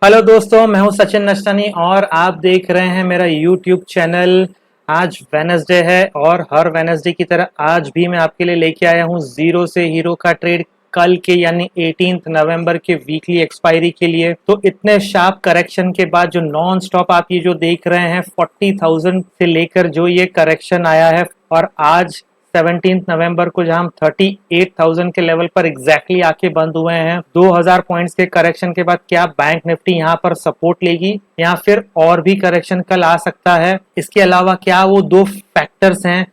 Hello दोस्तों, मैं हूं सचिन नष्टानी और आप देख रहे हैं मेरा यूट्यूब चैनल। आज वेनसडे है और हर वेनसडे की तरह आज भी मैं आपके लिए लेके आया हूं जीरो से हीरो का ट्रेड कल के यानी 18 नवंबर के वीकली एक्सपायरी के लिए। तो इतने शार्प करेक्शन के बाद जो नॉन स्टॉप आप ये जो देख रहे हैं 40,000 से लेकर जो ये करेक्शन आया है और आज 17 नवंबर को जहां हम 38,000 के लेवल पर एग्जैक्टली आके बंद हुए हैं। 2000 पॉइंट्स के करेक्शन के बाद क्या बैंक निफ्टी यहां पर सपोर्ट लेगी या फिर और भी करेक्शन कल आ सकता है? इसके अलावा क्या वो दो फैक्टर्स हैं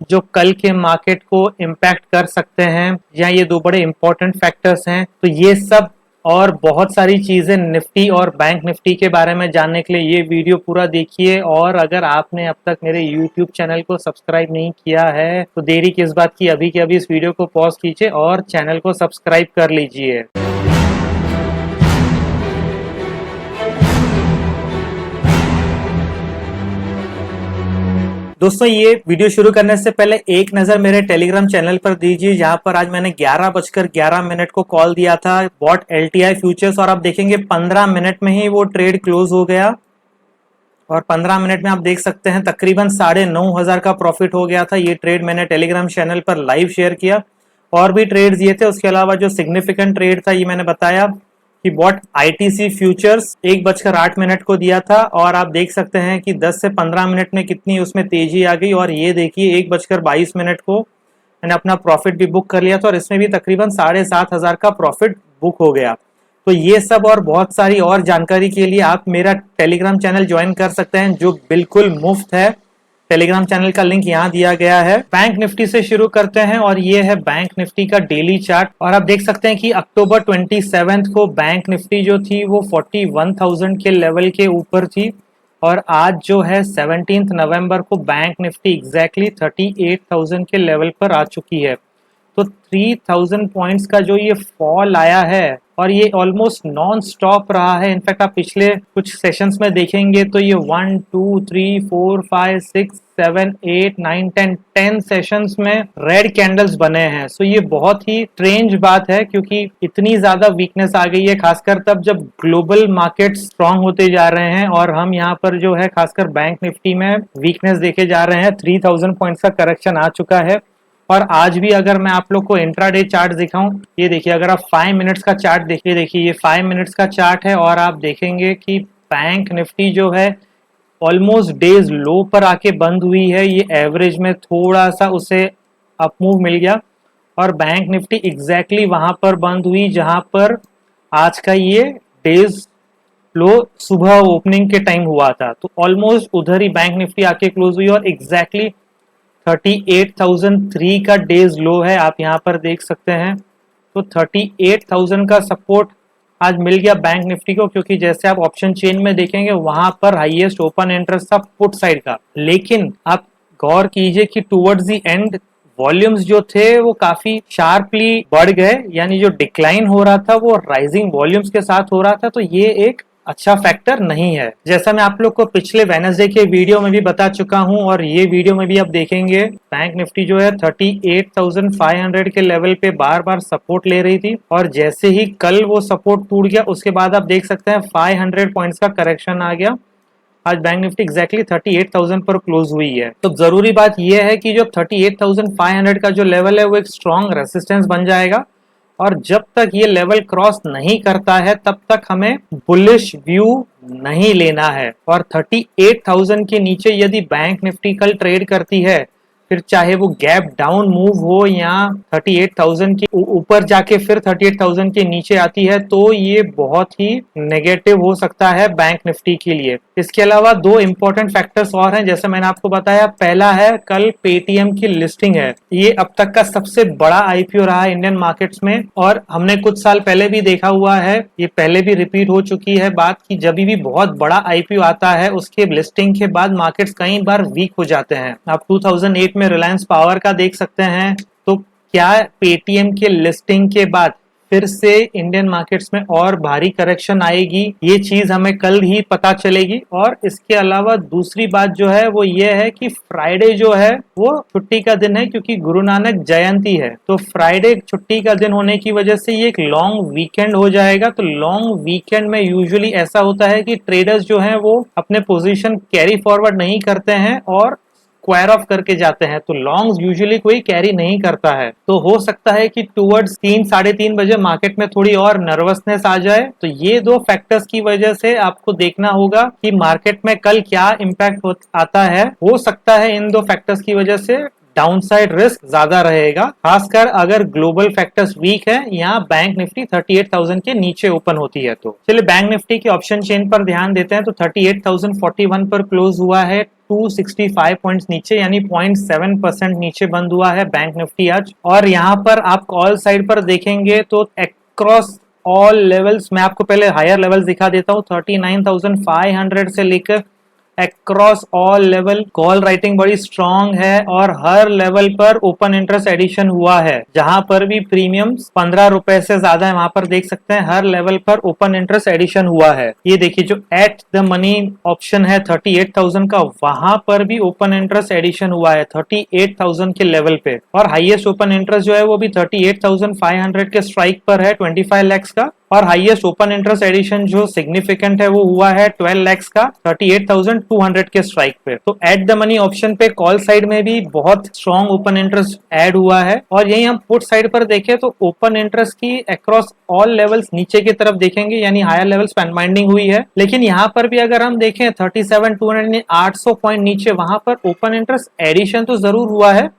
जो कल के मार्केट को इम्पैक्ट कर सकते हैं, या ये दो बड़े इंपॉर्टेंट फैक्टर्स हैं? तो ये सब और बहुत सारी चीजें निफ्टी और बैंक निफ्टी के बारे में जानने के लिए ये वीडियो पूरा देखिए। और अगर आपने अब तक मेरे यूट्यूब चैनल को सब्सक्राइब नहीं किया है तो देरी किस बात की, अभी के अभी इस वीडियो को पॉज कीजिए और चैनल को सब्सक्राइब कर लीजिए। दोस्तों, ये वीडियो शुरू करने से पहले एक नजर मेरे टेलीग्राम चैनल पर दीजिए, जहां पर आज मैंने 11:11 को कॉल दिया था बॉट एलटीआई फ्यूचर्स, और आप देखेंगे 15 मिनट में ही वो ट्रेड क्लोज हो गया। और 15 मिनट में आप देख सकते हैं तकरीबन 9,500 का प्रॉफिट हो गया था। ये ट्रेड मैंने टेलीग्राम चैनल पर लाइव शेयर किया। और भी ट्रेड्स ये थे, उसके अलावा जो सिग्निफिकेंट ट्रेड था ये मैंने बताया कि बॉट आईटीसी फ्यूचर्स 1:08 को दिया था, और आप देख सकते हैं कि 10 से 15 मिनट में कितनी उसमें तेजी आ गई। और ये देखिए 1:22 को मैंने अपना प्रॉफिट भी बुक कर लिया था और इसमें भी तकरीबन 7,500 का प्रॉफिट बुक हो गया। तो ये सब और बहुत सारी और जानकारी के लिए आप मेरा टेलीग्राम चैनल ज्वाइन कर सकते हैं, जो बिल्कुल मुफ्त है। टेलीग्राम चैनल का लिंक यहाँ दिया गया है। बैंक निफ्टी से शुरू करते हैं और ये है बैंक निफ्टी का डेली चार्ट। और आप देख सकते हैं कि अक्टूबर 27 को बैंक निफ्टी जो थी वो 41,000 के लेवल के ऊपर थी, और आज जो है 17 नवंबर को बैंक निफ्टी एग्जैक्टली 38,000 के लेवल पर आ चुकी है। तो 3,000 पॉइंट्स का जो ये फॉल आया है और ये ऑलमोस्ट नॉन स्टॉप रहा है। इनफैक्ट आप पिछले कुछ सेशंस में देखेंगे तो ये 1 2 3 4 5 6 7 8 9 10 सेशंस में रेड कैंडल्स बने हैं। सो ये बहुत ही स्ट्रेंज बात है, क्योंकि इतनी ज्यादा वीकनेस आ गई है, खासकर तब जब ग्लोबल मार्केट स्ट्रांग होते जा रहे हैं और हम यहाँ पर जो है खासकर बैंक निफ्टी में वीकनेस देखे जा रहे हैं। 3,000 पॉइंट्स का करेक्शन आ चुका है। और आज भी अगर मैं आप लोग को इंट्राडे चार्ट दिखाऊं, ये देखिए, अगर आप 5 मिनट्स का चार्ट देखिए ये 5 मिनट्स का चार्ट है, और आप देखेंगे कि बैंक निफ्टी जो है ऑलमोस्ट डेज लो पर आके बंद हुई है। ये एवरेज में थोड़ा सा उसे अप मूव मिल गया और बैंक निफ्टी एग्जैक्टली वहां पर बंद हुई जहां पर आज का ये डेज लो सुबह ओपनिंग के टाइम हुआ था। तो ऑलमोस्ट उधर ही बैंक निफ्टी आके क्लोज हुई और एग्जैक्टली 38,003 का डेज लो है, आप यहाँ पर देख सकते हैं। तो 38,000 का सपोर्ट आज मिल गया बैंक निफ्टी को, क्योंकि जैसे आप ऑप्शन चेन में देखेंगे वहां पर हाईएस्ट ओपन इंटरेस्ट था पुट साइड का। लेकिन आप गौर कीजिए कि टुवर्ड्स द एंड वॉल्यूम्स जो थे वो काफी शार्पली बढ़ गए, यानी जो डिक्लाइन हो रहा था वो राइजिंग वॉल्यूम्स के साथ हो रहा था। तो ये एक अच्छा फैक्टर नहीं है, जैसा मैं आप लोग को पिछले वेडनेसडे के वीडियो में भी बता चुका हूं, और ये वीडियो में भी आप देखेंगे बैंक निफ्टी जो है 38,500 के लेवल पे बार बार सपोर्ट ले रही थी, और जैसे ही कल वो सपोर्ट टूट गया उसके बाद आप देख सकते हैं 500 पॉइंट्स का करेक्शन आ गया। आज बैंक निफ्टी एग्जैक्टली 38,000 पर क्लोज हुई है। तो जरूरी बात यह है कि जो 38,500 का जो लेवल है वो एक स्ट्रॉन्ग रेसिस्टेंस बन जाएगा, और जब तक ये लेवल क्रॉस नहीं करता है तब तक हमें बुलिश व्यू नहीं लेना है। और 38,000 के नीचे यदि बैंक निफ्टी कल ट्रेड करती है, फिर चाहे वो गैप डाउन मूव हो या 38,000 के ऊपर जाके फिर 38,000 के नीचे आती है, तो ये बहुत ही नेगेटिव हो सकता है बैंक निफ्टी के लिए। इसके अलावा दो इंपॉर्टेंट फैक्टर्स और हैं, जैसे मैंने आपको बताया। पहला है कल पेटीएम की लिस्टिंग है। ये अब तक का सबसे बड़ा आईपीओ रहा है इंडियन मार्केट्स में, और हमने कुछ साल पहले भी देखा हुआ है, ये पहले भी रिपीट हो चुकी है बात कि जब भी बहुत बड़ा आईपीओ आता है उसके लिस्टिंग के बाद मार्केट्स कई बार वीक हो जाते हैं। आप 2008 में रिलायंस पावर का देख सकते हैं। तो क्या पेटीएम के लिस्टिंग के बाद फिर से इंडियन मार्केट्स में और भारी करेक्शन आएगी, ये चीज हमें कल ही पता चलेगी। और इसके अलावा दूसरी बात जो है वो ये है कि फ्राइडे जो है वो छुट्टी का दिन है, क्योंकि गुरु नानक जयंती है। तो फ्राइडे छुट्टी का दिन होने की वजह से ये एक लॉन्ग वीकेंड हो जाएगा। तो लॉन्ग वीकेंड में यूजुअली ऐसा होता है कि ट्रेडर्स जो हैं वो अपने पोजीशन कैरी फॉरवर्ड नहीं करते हैं और स्क्वायर ऑफ करके जाते हैं। तो लॉन्ग्स यूजुअली कोई कैरी नहीं करता है। तो हो सकता है कि टुवर्ड्स 3 साढ़े 3 बजे मार्केट में थोड़ी और नर्वसनेस आ जाए। तो ये दो फैक्टर्स की वजह से आपको देखना होगा कि मार्केट में कल क्या इम्पैक्ट आता है। हो सकता है इन दो फैक्टर्स की वजह से डाउनसाइड रिस्क ज्यादा रहेगा, खासकर अगर ग्लोबल फैक्टर्स वीक है या बैंक निफ्टी 38,000 के नीचे ओपन होती है। तो चलिए बैंक निफ्टी के ऑप्शन चेन पर ध्यान देते हैं। तो 38,041 पर क्लोज हुआ है, 265 पॉइंट्स नीचे, यानी 0.7% नीचे बंद हुआ है बैंक निफ्टी आज। और यहाँ पर आप कॉल साइड पर देखेंगे तो अक्रॉस ऑल लेवल्स, मैं आपको पहले हायर लेवल्स दिखा देता हूँ। 39,500 से लेकर across all level call writing बड़ी स्ट्रांग है और हर लेवल पर ओपन इंटरेस्ट एडिशन हुआ है। जहां पर भी प्रीमियम्स 15 रुपए से ज्यादा है वहां पर देख सकते हैं हर लेवल पर ओपन इंटरेस्ट एडिशन हुआ है। ये देखिए जो एट द मनी ऑप्शन है 38,000 का, वहां पर भी ओपन इंटरेस्ट एडिशन हुआ है 38,000 के लेवल पे। और हाईएस्ट ओपन इंटरेस्ट जो है वो भी 38,500 के स्ट्राइक पर है 25 लैक्स का। और हाईएस्ट ओपन इंटरेस्ट एडिशन जो सिग्निफिकेंट है वो हुआ है 12 लैक्स का 38,200 के स्ट्राइक पे। तो एट द मनी ऑप्शन पे कॉल साइड में भी बहुत स्ट्रॉन्ग ओपन इंटरेस्ट ऐड हुआ है। और यही हम पुट साइड पर देखें तो ओपन इंटरेस्ट की अक्रॉस ऑल लेवल्स नीचे की तरफ देखेंगे, यानी हायर लेवल्स पे अनवाइंडिंग हुई है। लेकिन यहाँ पर भी अगर हम देखें 37,200 800 पॉइंट नीचे वहां पर ओपन इंटरेस्ट एडिशन तो जरूर हुआ है,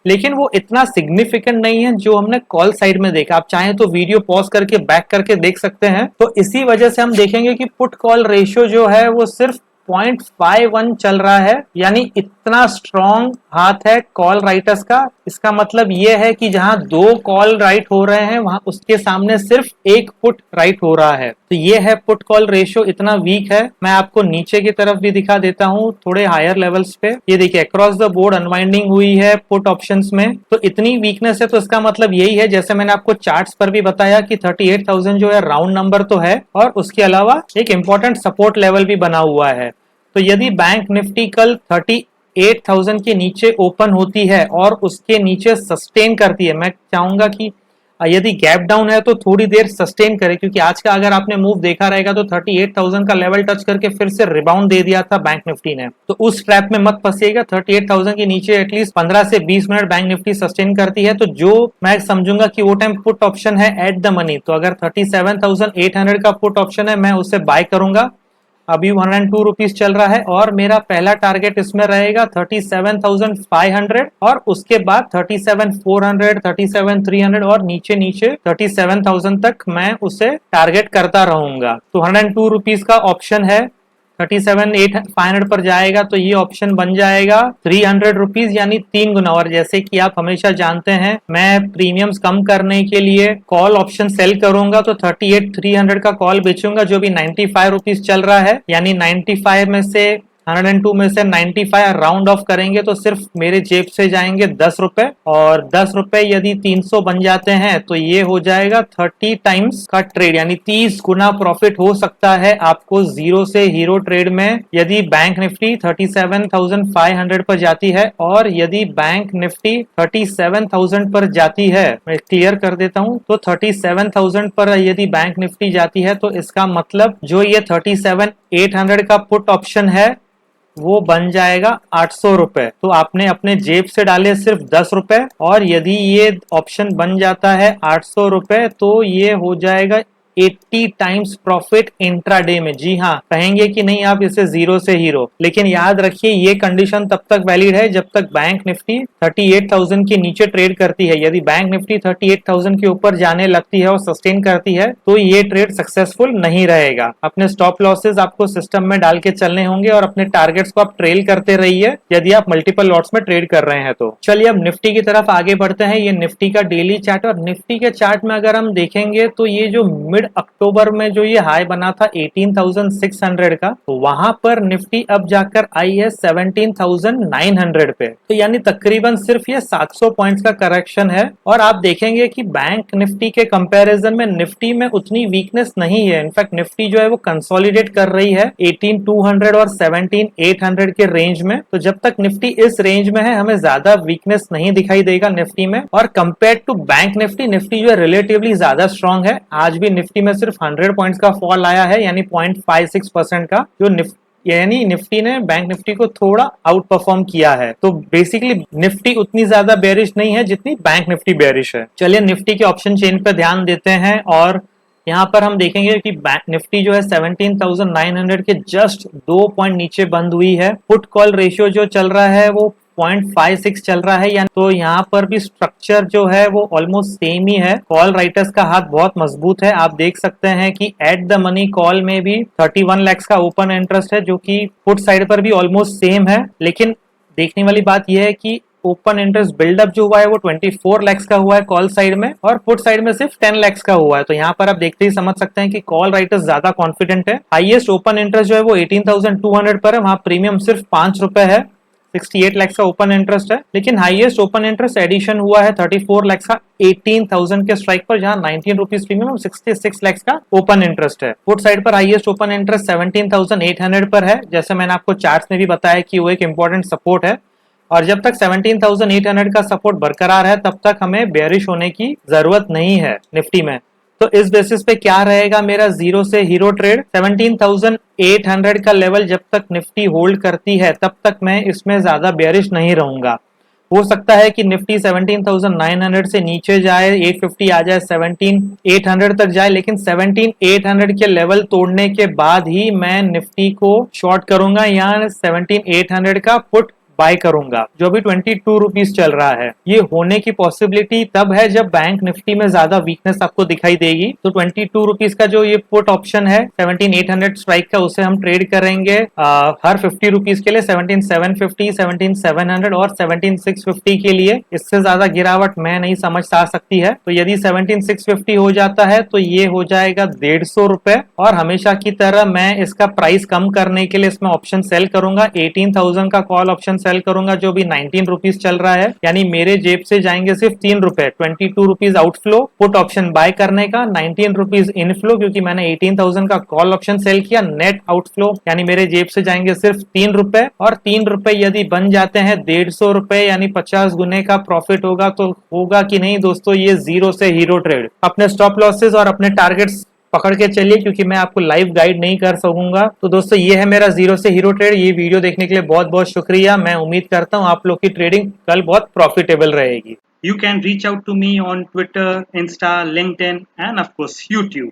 लेकिन वो इतना सिग्निफिकेंट नहीं है जो हमने कॉल साइड में देखा। आप चाहें तो वीडियो पॉज करके बैक करके देख सकते हैं। तो इसी वजह से हम देखेंगे कि पुट कॉल रेशियो जो है वो सिर्फ 0.51 चल रहा है, यानी इतना स्ट्रॉन्ग हाथ है कॉल राइटर्स का। इसका मतलब यह है कि जहां 2 कॉल राइट हो रहे हैं वहां उसके सामने सिर्फ 1 पुट राइट हो रहा है। तो ये है पुट कॉल रेशियो इतना वीक है। मैं आपको नीचे की तरफ भी दिखा देता हूं थोड़े हायर लेवल्स पे। ये देखिए अक्रॉस द बोर्ड अनवाइंडिंग हुई है पुट ऑप्शंस में। तो इतनी वीकनेस है तो इसका मतलब यही है, जैसे मैंने आपको चार्ट्स पर भी बताया कि 38,000 जो है राउंड नंबर तो है और उसके अलावा एक इंपॉर्टेंट सपोर्ट लेवल भी बना हुआ है। तो यदि बैंक निफ्टी कल 38,000 के नीचे ओपन होती है और उसके नीचे सस्टेन करती है, मैं चाहूंगा कि यदि गैप डाउन है तो थोड़ी देर सस्टेन करे, क्योंकि आज का अगर आपने मूव देखा रहेगा तो 38,000 का लेवल टच करके फिर से रिबाउंड दे दिया था बैंक निफ्टी ने। तो उस ट्रैप में मत फंसिएगा। 38,000 के नीचे एटलीस्ट 15 से 20 मिनट बैंक निफ्टी सस्टेन करती है तो जो मैं समझूंगा कि वो टाइम पुट ऑप्शन है एट द मनी। तो अगर 37,800 का पुट ऑप्शन है मैं उसे बाय करूंगा। अभी 102 रुपीज चल रहा है और मेरा पहला टारगेट इसमें रहेगा 37,500 और उसके बाद 37,400, 37,300 और नीचे नीचे 37,000 तक मैं उसे टारगेट करता रहूंगा। तो 102 रुपीज का ऑप्शन है, 37,500 पर जाएगा तो ये ऑप्शन बन जाएगा 300 रुपीज, यानी 3 गुना। और जैसे कि आप हमेशा जानते हैं मैं प्रीमियम्स कम करने के लिए कॉल ऑप्शन सेल करूंगा, तो 38,300 का कॉल बेचूंगा जो भी 95 रुपीज चल रहा है, यानी 95 में से 102 में से 95 राउंड ऑफ करेंगे तो सिर्फ मेरे जेब से जाएंगे 10 रुपए। और 10 रुपए यदि 300 बन जाते हैं तो ये हो जाएगा 30 टाइम्स का ट्रेड, यानी 30 गुना प्रॉफिट हो सकता है आपको जीरो से हीरो ट्रेड में, यदि बैंक निफ्टी 37,500 पर जाती है। और यदि बैंक निफ्टी 37,000 पर जाती है, मैं क्लियर कर देता हूं, तो 37,000 पर यदि बैंक निफ्टी जाती है तो इसका मतलब जो ये 37,800 का पुट ऑप्शन है वो बन जाएगा 800 रुपए। तो आपने अपने जेब से डाले सिर्फ 10 रुपए और यदि ये ऑप्शन बन जाता है 800 रुपए तो ये हो जाएगा 80 टाइम्स प्रॉफिट इंट्राडे में। जी हाँ, कहेंगे कि नहीं आप इसे जीरो से हीरो, लेकिन याद रखिए ये कंडीशन तब तक वैलिड है जब तक बैंक निफ्टी 38,000 के नीचे ट्रेड करती है। यदि बैंक निफ्टी 38,000 के ऊपर जाने लगती है और सस्टेन करती है तो ये ट्रेड सक्सेसफुल नहीं रहेगा। अपने स्टॉप लॉसेस आपको सिस्टम में डाल के चलने होंगे और अपने टारगेट्स को आप ट्रेल करते रहिए यदि आप मल्टीपल लॉट्स में ट्रेड कर रहे हैं तो। चलिए अब निफ्टी की तरफ आगे बढ़ते हैं। ये निफ्टी का डेली चार्ट, और निफ्टी के चार्ट में अगर हम देखेंगे तो ये जो मिड अक्टूबर में जो ये हाई बना था 18,600 का, तो वहां पर निफ्टी अब जाकर आई है 17,900 पे। तो यानी तकरीबन सिर्फ ये 700 पॉइंट्स का करेक्शन है। और आप देखेंगे कि बैंक निफ्टी के कंपैरिजन में निफ्टी में उतनी वीकनेस नहीं है। इनफैक्ट निफ्टी जो है वो कंसोलिडेट कर रही है 18,200 और 17,800 के रेंज में। तो जब तक निफ्टी इस रेंज में है हमें ज्यादा वीकनेस नहीं दिखाई देगा निफ्टी में। और कंपेयर टू बैंक निफ्टी जो है रिलेटिवली ज्यादा स्ट्रांग है। आज भी निफ्टी में सिर्फ 100 पॉइंट्स का फॉल आया है, यानी 0.56% का, जो यानी निफ्टी ने बैंक निफ्टी को थोड़ा आउट परफॉर्म किया है। तो बेसिकली निफ्टी उतनी ज्यादा बेरिश नहीं है जितनी बैंक निफ्टी बेरिश है। चलिए निफ्टी के ऑप्शन चेन पे ध्यान देते हैं और यहाँ पर हम देखेंगे कि बैंक निफ्टी जो है 17,900 के जस्ट 2 पॉइंट नीचे बंद हुई है। पुट कॉल रेशियो जो चल रहा है वो 0.56 चल रहा है, यानी तो यहाँ पर भी स्ट्रक्चर जो है वो ऑलमोस्ट सेम ही है। कॉल राइटर्स का हाथ बहुत मजबूत है। आप देख सकते हैं कि एट द मनी कॉल में भी 31 लाख का ओपन इंटरेस्ट है, जो कि पुट साइड पर भी ऑलमोस्ट सेम है। लेकिन देखने वाली बात यह है कि ओपन इंटरेस्ट बिल्डअप जो हुआ है वो 24 लाख का हुआ है कॉल साइड में, और पुट साइड में सिर्फ 10 लाख का हुआ है। तो यहाँ पर आप देखते ही समझ सकते हैं कि कॉल राइटर्स ज्यादा कॉन्फिडेंट है। हाईएस्ट ओपन इंटरेस्ट जो है वो 18,200 पर है, वहां प्रीमियम सिर्फ 5 रुपए है। 68 लाख का ओपन इंटरेस्ट है, लेकिन हाईएस्ट ओपन इंटरेस्ट एडिशन हुआ है 34 लाख का 18,000 के स्ट्राइक पर, जहां 19 रुपीज प्रीमियम और 66 लाख का ओपन इंटरेस्ट है। पुट साइड पर हाईएस्ट ओपन इंटरेस्ट 17,800 पर है, जैसे मैंने आपको चार्ट्स में भी बताया कि वो एक इंपॉर्टेंट सपोर्ट है। और जब तक 17,800 का सपोर्ट बरकरार है तब तक हमें बेयरिश होने की जरूरत नहीं है निफ्टी में। तो इस बेसिस पे क्या रहेगा मेरा जीरो से हीरो ट्रेड, 17,800 का लेवल जब तक निफ्टी होल्ड करती है तब तक मैं इसमें ज्यादा बेयरिश नहीं रहूंगा। हो सकता है कि निफ्टी 17,900 से नीचे जाए, 850 आ जाए, 17,800 तक जाए, लेकिन 17,800 के लेवल तोड़ने के बाद ही मैं निफ्टी को शॉर्ट करूंगा या 17,800 का पुट बाय करूंगा, जो भी 22 रुपीज चल रहा है। ये होने की पॉसिबिलिटी तब है जब बैंक निफ्टी में ज्यादा वीकनेस आपको दिखाई देगी। तो 22 रुपीज का जो ये पुट ऑप्शन है 17,800 स्ट्राइक का, उसे हम ट्रेड करेंगे हर 50 रुपीज के लिए 17,750, 17,700 और 17,650 के लिए। इससे ज्यादा गिरावट मैं नहीं समझ आ सकती है। तो यदि 17,650 हो जाता है तो ये हो जाएगा 150 रुपए, और हमेशा की तरह मैं इसका प्राइस कम करने के लिए इसमें ऑप्शन सेल करूंगा। 18,000 का कॉल ऑप्शन सेल करूंगा, जो भी 19 रुपीज चल रहा है, यानी मेरे जेब से जाएंगे सिर्फ 3 रुपए। 22 rupees outflow put option buy करने का, 19 रुपीज इनफ्लो क्योंकि मैंने 18,000 का कॉल ऑप्शन सेल किया। नेट आउटफ्लो यानी मेरे जेब से जाएंगे सिर्फ 3 रुपए, और 3 रुपए यदि बन जाते हैं 150 रुपए यानी 50 गुने का प्रॉफिट होगा। तो होगा कि नहीं दोस्तों ये जीरो से हीरो ट्रेड। अपने स्टॉप लॉसेस और अपने टारगेट्स पकड़ के चलिए, क्योंकि मैं आपको लाइव गाइड नहीं कर सकूंगा। तो दोस्तों ये है मेरा जीरो से हीरो ट्रेड। ये वीडियो देखने के लिए बहुत बहुत शुक्रिया। मैं उम्मीद करता हूँ आप लोग की ट्रेडिंग कल बहुत प्रॉफिटेबल रहेगी। You can reach out to me on Twitter, Insta, LinkedIn, and of course YouTube.